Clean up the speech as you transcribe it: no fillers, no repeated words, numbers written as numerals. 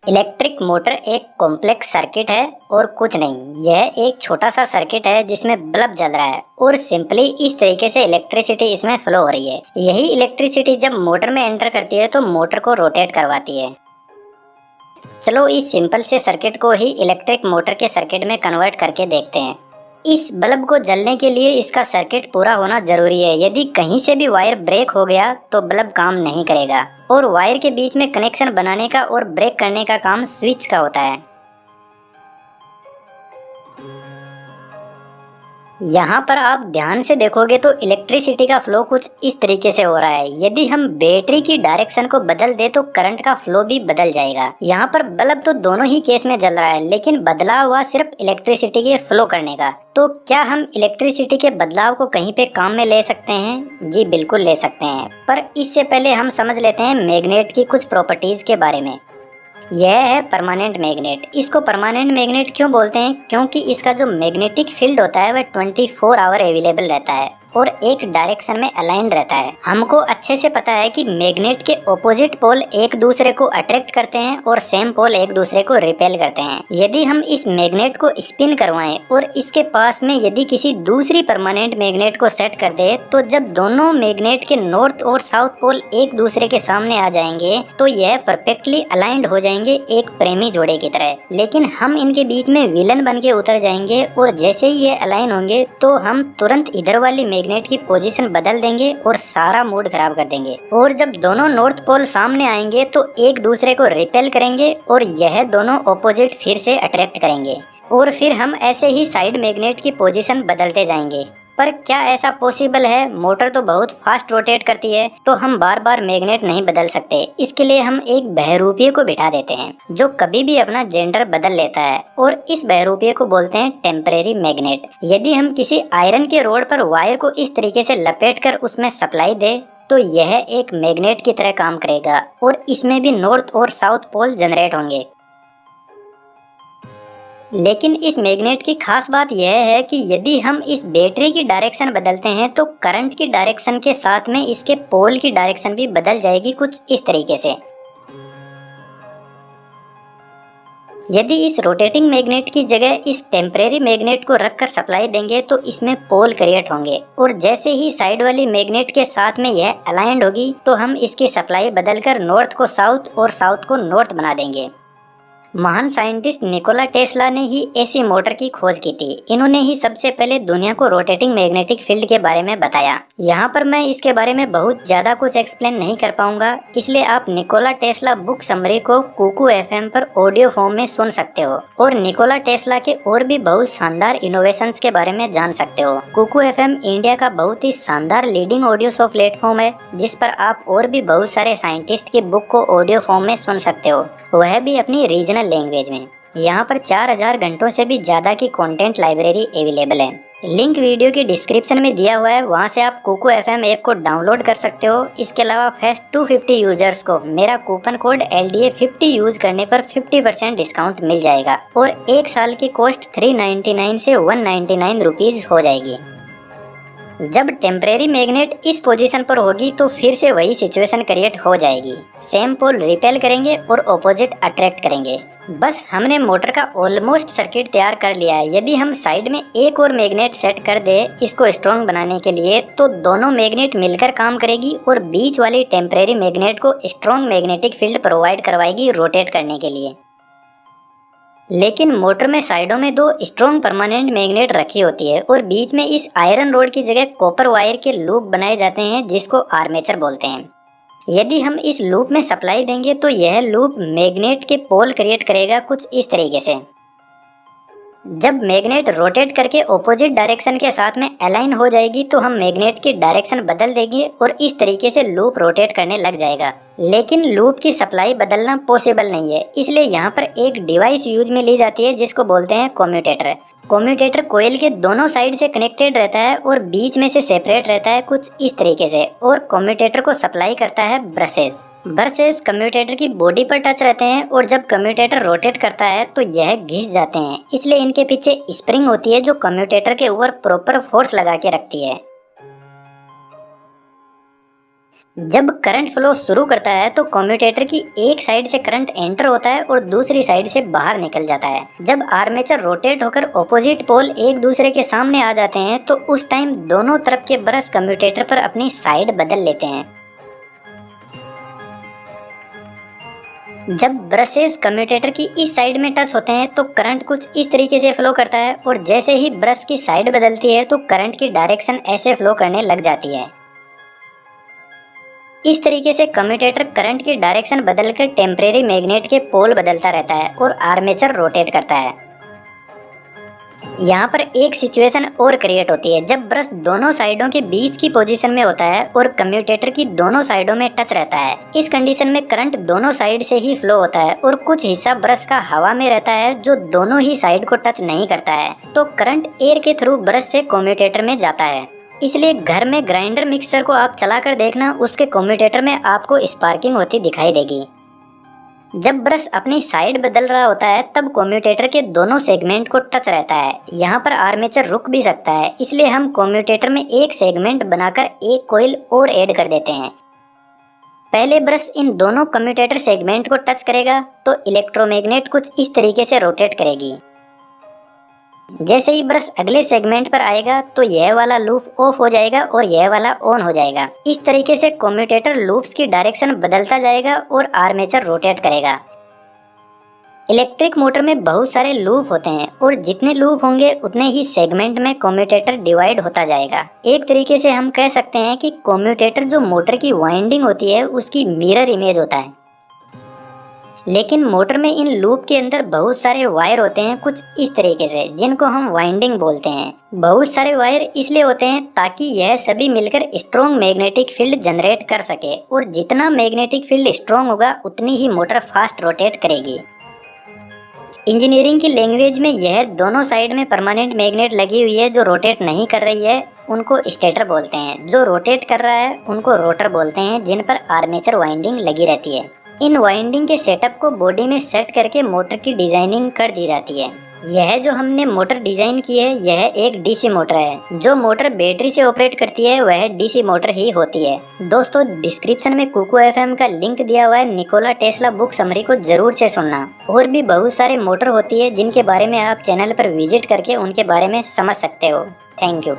Electric motor एक complex circuit है और कुछ नहीं, यह एक छोटा सा सर्किट है जिसमें बल्ब जल रहा है और सिंपली इस तरीके से इलेक्ट्रिसिटी इसमें फ्लो हो रही है। यही इलेक्ट्रिसिटी जब मोटर में एंटर करती है तो मोटर को रोटेट करवाती है। चलो इस सिंपल से सर्किट को ही इलेक्ट्रिक मोटर के सर्किट में कन्वर्ट करके देखते हैं। इस बल्ब को जलने के लिए इसका सर्किट पूरा होना जरूरी है। यदि कहीं से भी वायर ब्रेक हो गया तो बल्ब काम नहीं करेगा और वायर के बीच में कनेक्शन बनाने का और ब्रेक करने का काम स्विच का होता है। यहाँ पर आप ध्यान से देखोगे तो इलेक्ट्रिसिटी का फ्लो कुछ इस तरीके से हो रहा है। यदि हम बैटरी की डायरेक्शन को बदल दे तो करंट का फ्लो भी बदल जाएगा। यहाँ पर बल्ब तो दोनों ही केस में जल रहा है, लेकिन बदलाव हुआ सिर्फ इलेक्ट्रिसिटी के फ्लो करने का। तो क्या हम इलेक्ट्रिसिटी के बदलाव को कहीं पे काम में ले सकते हैं? जी बिल्कुल ले सकते हैं, पर इससे पहले हम समझ लेते हैं मैग्नेट की कुछ प्रॉपर्टीज के बारे में। यह है परमानेंट मैग्नेट। इसको परमानेंट मैग्नेट क्यों बोलते हैं? क्योंकि इसका जो मैग्नेटिक फील्ड होता है वह 24 आवर अवेलेबल रहता है और एक डायरेक्शन में अलाइन रहता है। हमको अच्छे से पता है कि मैग्नेट के ऑपोजिट पोल एक दूसरे को अट्रैक्ट करते हैं और सेम पोल एक दूसरे को रिपेल करते हैं। यदि हम इस मैग्नेट को स्पिन करवाएं और इसके पास में यदि किसी दूसरी परमानेंट मैग्नेट को सेट कर दे तो जब दोनों मैग्नेट के नॉर्थ और साउथ पोल एक दूसरे के सामने आ जाएंगे तो यह परफेक्टली अलाइंड हो जाएंगे, एक प्रेमी जोड़े की तरह। लेकिन हम इनके बीच में विलन बन के उतर जाएंगे और जैसे ही ये अलाइन होंगे तो हम तुरंत इधर वाली मैग्नेट की पोजीशन बदल देंगे और सारा मूड खराब कर देंगे। और जब दोनों नॉर्थ पोल सामने आएंगे तो एक दूसरे को रिपेल करेंगे और यह दोनों ऑपोजिट फिर से अट्रैक्ट करेंगे और फिर हम ऐसे ही साइड मैग्नेट की पोजीशन बदलते जाएंगे। पर क्या ऐसा पॉसिबल है? मोटर तो बहुत फास्ट रोटेट करती है, तो हम बार बार मैग्नेट नहीं बदल सकते। इसके लिए हम एक बहरूपीय को बिठा देते हैं जो कभी भी अपना जेंडर बदल लेता है और इस बहरूपीय को बोलते हैं टेम्परेरी मैग्नेट। यदि हम किसी आयरन के रोड पर वायर को इस तरीके से लपेट कर उसमें सप्लाई दे तो यह एक मैग्नेट की तरह काम करेगा और इसमें भी नॉर्थ और साउथ पोल जनरेट होंगे। लेकिन इस मैग्नेट की खास बात यह है कि यदि हम इस बैटरी की डायरेक्शन बदलते हैं तो करंट की डायरेक्शन के साथ में इसके पोल की डायरेक्शन भी बदल जाएगी कुछ इस तरीके से। यदि इस रोटेटिंग मैग्नेट की जगह इस टेम्परेरी मैग्नेट को रखकर सप्लाई देंगे तो इसमें पोल क्रिएट होंगे और जैसे ही साइड वाली मैग्नेट के साथ में यह अलाइंड होगी तो हम इसकी सप्लाई बदलकर नॉर्थ को साउथ और साउथ को नॉर्थ बना देंगे। महान साइंटिस्ट निकोला टेस्ला ने ही ऐसी मोटर की खोज की थी। इन्होंने ही सबसे पहले दुनिया को रोटेटिंग मैग्नेटिक फील्ड के बारे में बताया। यहाँ पर मैं इसके बारे में बहुत ज्यादा कुछ एक्सप्लेन नहीं कर पाऊंगा, इसलिए आप निकोला टेस्ला बुक समरी को कुकू एफएम पर ऑडियो फॉर्म में सुन सकते हो और निकोला टेस्ला के और भी बहुत शानदार इनोवेशंस के बारे में जान सकते हो। कुकू एफएम इंडिया का बहुत ही शानदार लीडिंग ऑडियो शो प्लेटफॉर्म है जिस पर आप और भी बहुत सारे साइंटिस्ट की बुक को ऑडियो फॉर्म में सुन सकते हो, वह भी अपनी रीजनल लैंग्वेज में। यहाँ पर 4000 घंटों से भी ज्यादा की कंटेंट लाइब्रेरी अवेलेबल है। लिंक वीडियो की डिस्क्रिप्शन में दिया हुआ है, वहाँ से आप कुकू एफएम ऐप को डाउनलोड कर सकते हो। इसके अलावा फेस्ट 250 यूजर्स को मेरा कूपन कोड LDA50 यूज करने पर 50% डिस्काउंट मिल जाएगा और एक साल की कॉस्ट 399 से 199 रुपीज हो जाएगी। जब टेम्परेरी मैग्नेट इस पोजीशन पर होगी तो फिर से वही सिचुएशन क्रिएट हो जाएगी। सेम पोल रिपेल करेंगे और ऑपोजिट अट्रैक्ट करेंगे। बस हमने मोटर का ऑलमोस्ट सर्किट तैयार कर लिया है। यदि हम साइड में एक और मैग्नेट सेट कर दे इसको स्ट्रॉन्ग बनाने के लिए तो दोनों मैग्नेट मिलकर काम करेगी और बीच वाली टेम्परेरी मैग्नेट को स्ट्रॉन्ग मैग्नेटिक फील्ड प्रोवाइड करवाएगी रोटेट करने के लिए। लेकिन मोटर में साइडों में 2 स्ट्रॉन्ग परमानेंट मैग्नेट रखी होती है और बीच में इस आयरन रोड की जगह कॉपर वायर के लूप बनाए जाते हैं जिसको आर्मेचर बोलते हैं। यदि हम इस लूप में सप्लाई देंगे तो यह लूप मैग्नेट के पोल क्रिएट करेगा कुछ इस तरीके से। जब मैग्नेट रोटेट करके ऑपोजिट डायरेक्शन के साथ में अलाइन हो जाएगी तो हम मैग्नेट की डायरेक्शन बदल देंगे और इस तरीके से लूप रोटेट करने लग जाएगा। लेकिन लूप की सप्लाई बदलना पॉसिबल नहीं है, इसलिए यहाँ पर एक डिवाइस यूज में ली जाती है जिसको बोलते हैं कम्यूटेटर। कम्यूटेटर कोयल के दोनों साइड से कनेक्टेड रहता है और बीच में से सेपरेट रहता है कुछ इस तरीके से और कम्यूटेटर को सप्लाई करता है ब्रशेस कम्यूटेटर की बॉडी पर टच रहते हैं और जब कम्यूटेटर रोटेट करता है तो यह घिस जाते हैं, इसलिए इनके पीछे स्प्रिंग होती है जो कम्यूटेटर के ऊपर प्रॉपर फोर्स लगा के रखती है। जब करंट फ्लो शुरू करता है तो कम्यूटेटर की एक साइड से करंट एंटर होता है और दूसरी साइड से बाहर निकल जाता है। जब आर्मेचर रोटेट होकर ऑपोजिट पोल एक दूसरे के सामने आ जाते हैं तो उस टाइम दोनों तरफ के ब्रश कम्यूटेटर पर अपनी साइड बदल लेते हैं। जब ब्रशेस कम्यूटेटर की इस साइड में टच होते हैं तो करंट कुछ इस तरीके से फ्लो करता है और जैसे ही ब्रश की साइड बदलती है तो करंट की डायरेक्शन ऐसे फ्लो करने लग जाती है। इस तरीके से कम्यूटेटर करंट की डायरेक्शन बदलकर टेम्परेरी मैग्नेट के पोल बदलता रहता है और आर्मेचर रोटेट करता है। यहाँ पर एक सिचुएशन और क्रिएट होती है जब ब्रश दोनों साइडों के बीच की पोजीशन में होता है और कम्यूटेटर की दोनों साइडों में टच रहता है। इस कंडीशन में करंट दोनों साइड से ही फ्लो होता है और कुछ हिस्सा ब्रश का हवा में रहता है जो दोनों ही साइड को टच नहीं करता है, तो करंट एयर के थ्रू ब्रश से कम्यूटेटर में जाता है। इसलिए घर में ग्राइंडर मिक्सर को आप चलाकर देखना, उसके कम्यूटेटर में आपको स्पार्किंग होती दिखाई देगी। जब ब्रश अपनी साइड बदल रहा होता है तब कम्यूटेटर के दोनों सेगमेंट को टच रहता है। यहाँ पर आर्मेचर रुक भी सकता है, इसलिए हम कम्यूटेटर में एक सेगमेंट बनाकर एक कॉइल और ऐड कर देते हैं। पहले ब्रश इन दोनों कम्यूटेटर सेगमेंट को टच करेगा तो इलेक्ट्रोमैग्नेट कुछ इस तरीके से रोटेट करेगी। जैसे ही ब्रश अगले सेगमेंट पर आएगा तो यह वाला लूप ऑफ हो जाएगा और यह वाला ऑन हो जाएगा। इस तरीके से कम्यूटेटर लूप्स की डायरेक्शन बदलता जाएगा और आर्मेचर रोटेट करेगा। इलेक्ट्रिक मोटर में बहुत सारे लूप होते हैं और जितने लूप होंगे उतने ही सेगमेंट में कम्यूटेटर डिवाइड होता जाएगा। एक तरीके से हम कह सकते हैं कि कम्यूटेटर जो मोटर की वाइंडिंग होती है उसकी मिरर इमेज होता है। लेकिन मोटर में इन लूप के अंदर बहुत सारे वायर होते हैं कुछ इस तरीके से, जिनको हम वाइंडिंग बोलते हैं। बहुत सारे वायर इसलिए होते हैं ताकि यह सभी मिलकर स्ट्रॉन्ग मैग्नेटिक फील्ड जनरेट कर सके और जितना मैग्नेटिक फील्ड स्ट्रॉन्ग होगा उतनी ही मोटर फास्ट रोटेट करेगी। इंजीनियरिंग की लैंग्वेज में यह दोनों साइड में परमानेंट मैग्नेट लगी हुई है जो रोटेट नहीं कर रही है उनको स्टेटर बोलते हैं, जो रोटेट कर रहा है उनको रोटर बोलते हैं, जिन पर आर्मेचर वाइंडिंग लगी रहती है। इन वाइंडिंग के सेटअप को बॉडी में सेट करके मोटर की डिजाइनिंग कर दी जाती है। यह जो हमने मोटर डिजाइन की है यह एक डीसी मोटर है। जो मोटर बैटरी से ऑपरेट करती है वह डीसी मोटर ही होती है। दोस्तों, डिस्क्रिप्शन में कुकू एफएम का लिंक दिया हुआ है, निकोला टेस्ला बुक समरी को जरूर से सुनना। और भी बहुत सारे मोटर होती है जिनके बारे में आप चैनल पर विजिट करके उनके बारे में समझ सकते हो। Thank you.